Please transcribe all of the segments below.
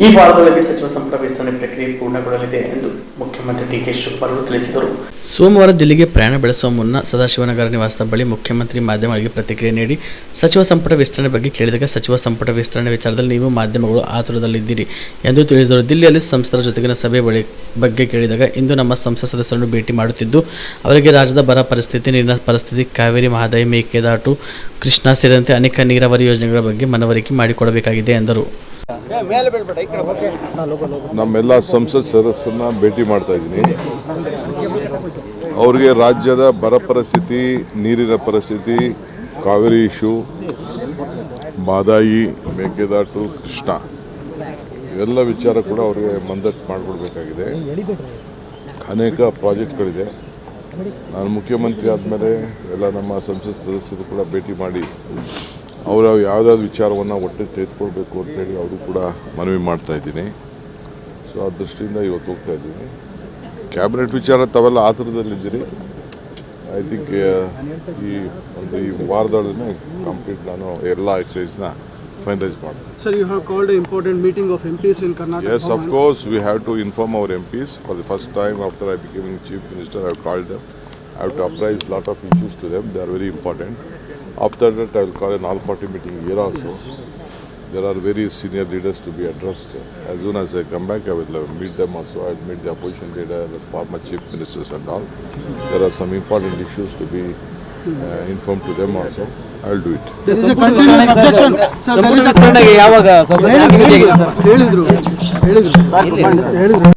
ಈ ವಾರದೊಳಗೆ ಸಚಿವ ಸಂಪುಟ ವಿಸ್ತರಣೆ ಪ್ರಕ್ರಿಯೆ ಪೂರ್ಣಗೊಳ್ಳಲಿದೆ ಎಂದು ಮುಖ್ಯಮಂತ್ರಿ ಡಿ ಕೆ ಶಿವಕುಮಾರ್ ತಿಳಿಸಿದರು. ಸೋಮವಾರ ದಿಲ್ಲಿಗೆ ಪ್ರಯಾಣ ಬೆಳೆಸುವ ಮುನ್ನ ಸದಾಶಿವನಗರ ನಿವಾಸದ ಬಳಿ ಮುಖ್ಯಮಂತ್ರಿ ಮಾಧ್ಯಮಗಳಿಗೆ ಪ್ರತಿಕ್ರಿಯೆ ನೀಡಿ ಸಚಿವ ಸಂಪುಟ ವಿಸ್ತರಣೆ ಬಗ್ಗೆ ಕೇಳಿದಾಗ ಸಚಿವ ಸಂಪುಟ ವಿಸ್ತರಣೆ ವಿಚಾರದಲ್ಲಿ ನೀವು ಮಾಧ್ಯಮಗಳು ಆತುರದಲ್ಲಿದ್ದೀರಿ ಎಂದು ತಿಳಿಸಿದರು. ದಿಲ್ಲಿಯಲ್ಲಿ ಸಂಸದರ ಜೊತೆಗಿನ ಸಭೆ ಬಗ್ಗೆ ಕೇಳಿದಾಗ ಇಂದು ನಮ್ಮ ಸಂಸತ್ ಸದಸ್ಯರನ್ನು ಭೇಟಿ ಮಾಡುತ್ತಿದ್ದು ಅವರಿಗೆ ರಾಜ್ಯದ ಬರ ಪರಿಸ್ಥಿತಿ, ನೀರಿನ ಪರಿಸ್ಥಿತಿ, ಕಾವೇರಿ, ಮಹದಾಯಿ, ಮೇಕೆದಾಟು, ಕೃಷ್ಣಾ ಸೇರಿದಂತೆ ಅನೇಕ ನೀರಾವರಿ ಯೋಜನೆಗಳ ಬಗ್ಗೆ ಮನವರಿಕೆ ಮಾಡಿಕೊಡಬೇಕಾಗಿದೆ ಎಂದರು. ನಮ್ಮೆಲ್ಲ ಸಂಸತ್ ಸದಸ್ಯರನ್ನ ಭೇಟಿ ಮಾಡ್ತಾ ಇದ್ದೀನಿ. ಅವ್ರಿಗೆ ರಾಜ್ಯದ ಬರ ಪರಿಸ್ಥಿತಿ, ನೀರಿನ ಪರಿಸ್ಥಿತಿ, ಕಾವೇರಿ ಇಶ್ಯೂ, ಮಹದಾಯಿ, ಮೇಕೆದಾಟು, ಕೃಷ್ಣಾ ಇವೆಲ್ಲ ವಿಚಾರ ಕೂಡ ಅವ್ರಿಗೆ ಮಂದಟ್ಟು ಮಾಡಿಕೊಡ್ಬೇಕಾಗಿದೆ. ಅನೇಕ ಪ್ರಾಜೆಕ್ಟ್ಗಳಿದೆ. ನಾನು ಮುಖ್ಯಮಂತ್ರಿ ಆದಮೇಲೆ ಎಲ್ಲ ನಮ್ಮ ಸಂಸತ್ ಸದಸ್ಯರು ಕೂಡ ಭೇಟಿ ಮಾಡಿ ಅವರು ಯಾವುದಾದ್ರು ವಿಚಾರವನ್ನು ಒಟ್ಟಿಗೆ ತೆಗೆದುಕೊಳ್ಬೇಕು ಅಂತೇಳಿ ಅವರು ಕೂಡ ಮನವಿ ಮಾಡ್ತಾ ಇದ್ದೀನಿ. ಸೊ ಆ ದೃಷ್ಟಿಯಿಂದ ಇವತ್ತು ಹೋಗ್ತಾ ಇದ್ದೀನಿ. ಕ್ಯಾಬಿನೆಟ್ ವಿಚಾರ ತಾವೆಲ್ಲ ಆತುರದಲ್ಲಿದ್ದೀರಿ. ಐ ಥಿಂಕ್ ಈ ವಾರದೊಳಗೆ ಕಂಪ್ಲೀಟ್ ನಾನು ಎಲ್ಲ ಎಕ್ಸಸೈಸ್ನ ಫೈನಲೈಸ್ ಮಾಡ್ತೀನಿ. Sir, you have called an important meeting of MPs in Karnataka. Yes, of course, we have to inform our MPs. For the first time after I became Chief Minister, I have called them. I have to apprise a lot of issues to them. They are very important. After that, I will call an all-party meeting here also. There are very senior leaders to be addressed. As soon as I come back, I will meet them also. I will meet the opposition leader, the former chief ministers and all. There are some important issues to be informed to them also. I will do it. There is a continuous objection. Sir, there is a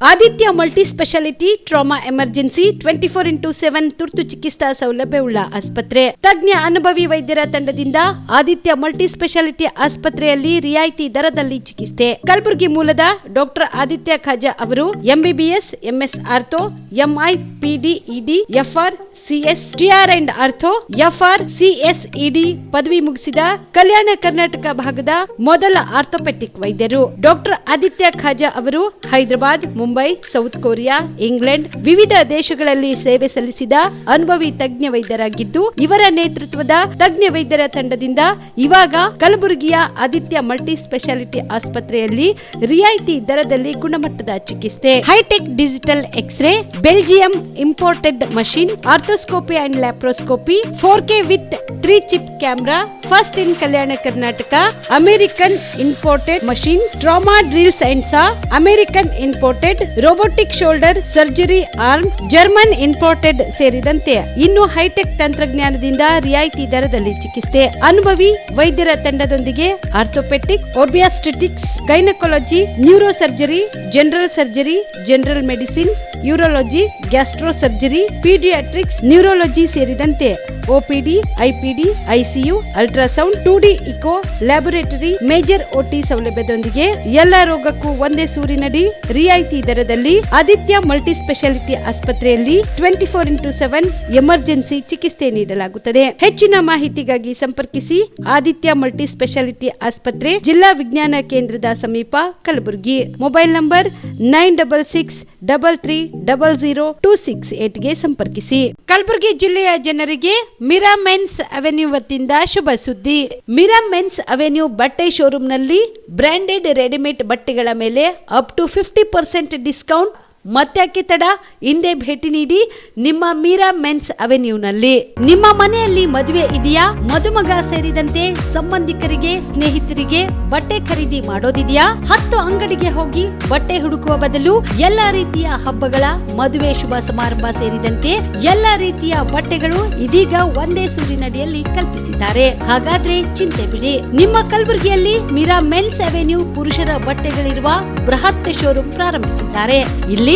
Aditya multi speciality trauma emergency 24x7 ತುರ್ತು ಚಿಕಿತ್ಸಾ ಸೌಲಭ್ಯವುಳ್ಳ ಆಸ್ಪತ್ರೆ. ತಜ್ಞ ಅನುಭವಿ ವೈದ್ಯರ ತಂಡದಿಂದ Aditya multi speciality ಆಸ್ಪತ್ರೆಯಲ್ಲಿ ರಿಯಾಯಿತಿ ದರದಲ್ಲಿ ಚಿಕಿತ್ಸೆ. ಕಲಬುರಗಿ ಮೂಲದ ಡಾಕ್ಟರ್ ಆದಿತ್ಯ ಖಾಜಾ ಅವರು MBBS, MS ortho, MI, PD, ED, FR, CS, TR and ortho, FR, CSED ಪದವಿ ಮುಗಿಸಿದ ಕಲ್ಯಾಣ ಕರ್ನಾಟಕ ಭಾಗದ ಮೊದಲ ಆರ್ಥೋಪೆಟಿಕ್ ವೈದ್ಯರು. ಡಾಕ್ಟರ್ ಆದಿತ್ಯ ಖಾಜಾ ಅವರು Hyderabad, Mumbai, south Korea, England ವಿವಿಧ ದೇಶಗಳಲ್ಲಿ ಸೇವೆ ಸಲ್ಲಿಸಿದ ಅನುಭವಿ ತಜ್ಞ ವೈದ್ಯರಾಗಿದ್ದು, ಇವರ ನೇತೃತ್ವದ ತಜ್ಞ ವೈದ್ಯರ ತಂಡದಿಂದ ಇವಾಗ ಕಲಬುರಗಿಯ ಆದಿತ್ಯ ಮಲ್ಟಿ ಸ್ಪೆಷಾಲಿಟಿ ಆಸ್ಪತ್ರೆಯಲ್ಲಿ ರಿಯಾಯಿತಿ ದರದಲ್ಲಿ ಗುಣಮಟ್ಟದ ಚಿಕಿತ್ಸೆ, high tech digital x ray, Belgium imported machine, arthroscopy and laparoscopy, 4K with 3 chip camera, first in Kalyana Karnataka, American imported machine, trauma drills and saw, American imported robotic shoulder surgery arm, German imported ಸೇರಿದಂತೆ ಇನ್ನು high tech ತಂತ್ರಜ್ಞಾನದಿಂದ ರಿಯಾಯಿತಿ ದರದಲ್ಲಿ ಚಿಕಿತ್ಸೆ. ಅನುಭವಿ ವೈದ್ಯರ ತಂಡದೊಂದಿಗೆ orthopaedic, obstetrics, gynaecology, neuro surgery, general surgery, general medicine, urology, gastro surgery, paediatrics, neurology ಸೇರಿದಂತೆ OPD, IPD, ICU, ultrasound, 2D echo, laboratory, major OT ಸೌಲಭ್ಯದೊಂದಿಗೆ ಎಲ್ಲ ರೋಗಕ್ಕೂ ಒಂದೇ ಸೂರಿನಡಿ ರಿಯಾಯಿತಿ ದರದಲ್ಲಿ ಆದಿತ್ಯ ಮಲ್ಟಿ ಸ್ಪೆಷಾಲಿಟಿ ಆಸ್ಪತ್ರೆಯಲ್ಲಿ 24x7 ಎಮರ್ಜೆನ್ಸಿ ಚಿಕಿತ್ಸೆ ನೀಡಲಾಗುತ್ತದೆ. ಹೆಚ್ಚಿನ ಮಾಹಿತಿಗಾಗಿ ಸಂಪರ್ಕಿಸಿ ಆದಿತ್ಯ ಮಲ್ಟಿ ಸ್ಪೆಷಾಲಿಟಿ ಆಸ್ಪತ್ರೆ, ಜಿಲ್ಲಾ ವಿಜ್ಞಾನ ಕೇಂದ್ರದ ಸಮೀಪ, ಕಲಬುರಗಿ. ಮೊಬೈಲ್ ನಂಬರ್ 9663300268ಗೆ ಸಂಪರ್ಕಿಸಿ. ಕಲಬುರಗಿ ಜಿಲ್ಲೆಯ ಜನರಿಗೆ ಮಿರಾ ಮೆನ್ಸ್ ಅವೆನ್ಯೂ ವತಿಯಿಂದ ಶುಭ ಸುದ್ದಿ. ಮಿರಾ ಮೆನ್ಸ್ ಅವೆನ್ಯೂ ಬಟ್ಟೆ ಶೋರೂಮ್ನಲ್ಲಿ ಬ್ರಾಂಡೆಡ್ ರೆಡಿಮೇಡ್ ಬಟ್ಟೆಗಳ ಮೇಲೆ ಅಪ್ ಟು 50% ಡಿಸ್ಕೌಂಟ್. ಮತ್ತ್ಯಾಕೆ ತಡ, ಹಿಂದೆ ಭೇಟಿ ನೀಡಿ ನಿಮ್ಮ ಮೀರಾ ಮೆನ್ಸ್ ಅವೆನ್ಯೂನಲ್ಲಿ. ನಿಮ್ಮ ಮನೆಯಲ್ಲಿ ಮದುವೆ ಇದೆಯಾ, ಮದುಮಗ ಸೇರಿದಂತೆ ಸಂಬಂಧಿಕರಿಗೆ, ಸ್ನೇಹಿತರಿಗೆ ಬಟ್ಟೆ ಖರೀದಿ ಮಾಡೋದಿದೆಯಾ? 10 ಅಂಗಡಿಗೆ ಹೋಗಿ ಬಟ್ಟೆ ಹುಡುಕುವ ಬದಲು ಎಲ್ಲಾ ರೀತಿಯ ಹಬ್ಬಗಳ, ಮದುವೆ, ಶುಭ ಸಮಾರಂಭ ಸೇರಿದಂತೆ ಎಲ್ಲಾ ರೀತಿಯ ಬಟ್ಟೆಗಳು ಇದೀಗ ಒಂದೇ ಸೂರಿನಡಿಯಲ್ಲಿ ಕಲ್ಪಿಸಿದ್ದಾರೆ. ಹಾಗಾದ್ರೆ ಚಿಂತೆ ಬಿಡಿ. ನಿಮ್ಮ ಕಲಬುರಗಿಯಲ್ಲಿ ಮೀರಾ ಮೆನ್ಸ್ ಅವೆನ್ಯೂ ಪುರುಷರ ಬಟ್ಟೆಗಳಿರುವ ಬೃಹತ್ ಶೋರೂಮ್ ಪ್ರಾರಂಭಿಸಿದ್ದಾರೆ. ಇಲ್ಲಿ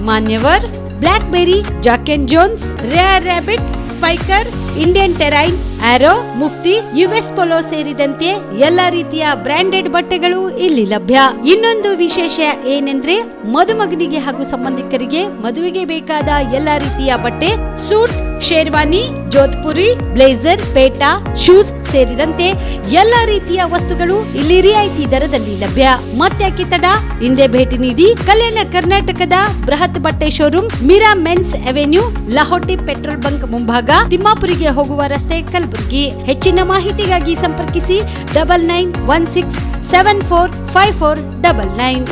Manyavar, Blackberry, Jack and Jones, Rare Rabbit, Spykar, Indian Terrain, Arrow, Mufti, US Polo ಸೇರಿದಂತೆ ಎಲ್ಲ ರೀತಿಯ ಬ್ರಾಂಡೆಡ್ ಬಟ್ಟೆಗಳು ಇಲ್ಲಿ ಲಭ್ಯ. ಇನ್ನೊಂದು ವಿಶೇಷ ಏನೆಂದ್ರೆ ಮದುಮಗನಿಗೆ ಹಾಗೂ ಸಂಬಂಧಿಕರಿಗೆ ಮದುವೆಗೆ ಬೇಕಾದ ಎಲ್ಲ ರೀತಿಯ ಬಟ್ಟೆ, ಸೂಟ್, ಶೇರ್ವಾನಿ, ಜೋಧ್ಪುರಿ, ಬ್ಲೇಸರ್, ಪೇಟಾ, ಶೂಸ್ ಸೇರಿದಂತೆ ಎಲ್ಲ ರೀತಿಯ ವಸ್ತುಗಳು ಇಲ್ಲಿ ರಿಯಾಯಿತಿ ದರದಲ್ಲಿ ಲಭ್ಯ. ಮತ್ತ್ಯಾಕೆ ತಡ, ಹಿಂದೆ ಭೇಟಿ ನೀಡಿ. ಕಲ್ಯಾಣ ಕರ್ನಾಟಕದ ಬೃಹತ್ ಬಟ್ಟೆ showroom Meera men's avenue, Lahoti petrol bunk ಮುಂಭಾಗ, ತಿಮ್ಮಾಪುರಿಗೆ ಹೋಗುವ ರಸ್ತೆ, ಕಲಬುರಗಿ. ಹೆಚ್ಚಿನ ಮಾಹಿತಿಗಾಗಿ ಸಂಪರ್ಕಿಸಿ 9916745499.